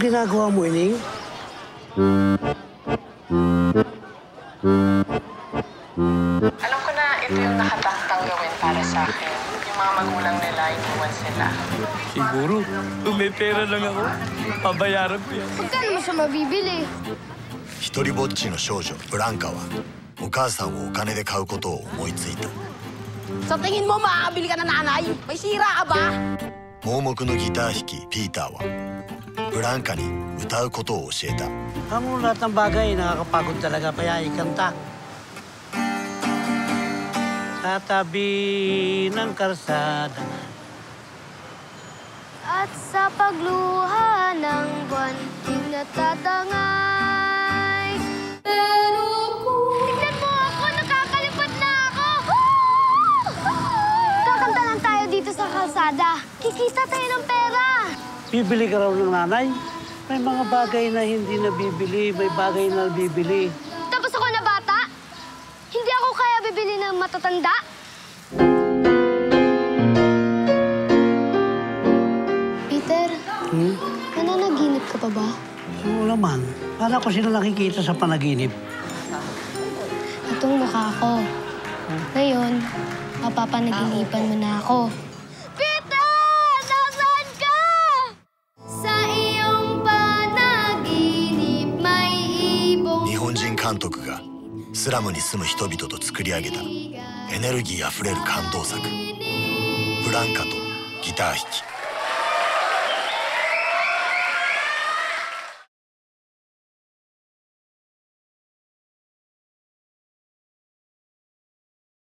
ginagawa mo, Ining? Alam ko na ito yung nakataktang gawin para sa akin. Yung mga magulang nila, iniwan sila. Siguro, kung may pera lang ako, pabayaran ko yan. Magkano mo siya mabibili? 一人ぼっちの少女ブランカはお母さんをお金で買うことを思いついた。 Sa tingin mo, makakabili ka na nanay? May sira ka ba? 盲目のギター弾きピーターはブランカに歌うことを教えた。 Ang lahat ng bagay, nakakapagod talaga, kaya ikanta. Sa tabi ng karsada. At sa pagluha ng buwan, natatangay. Pero kung... Tignan mo ako! Nakakalimot na ako! Kakanta lang tayo dito sa kalsada. Kikita tayo ng pera. Bibili ka raw ng nanay? May mga bagay na hindi nabibili, may bagay na nabibili. Tapos ako na bata? Hindi ako kaya bibili ng matatanda? Peter, nananaginip ka pa ba? Oo naman. Para ko sila nakikita sa panaginip. Itong mukha ko. Ngayon, mapapanaginipan mo na ako. Peter! Nasaan ka? Sa iyong panaginip may ibong... 日本人監督がスラムに住む人々と作り上げたエネルギーあふれる感動作「ブランカとギター弾き」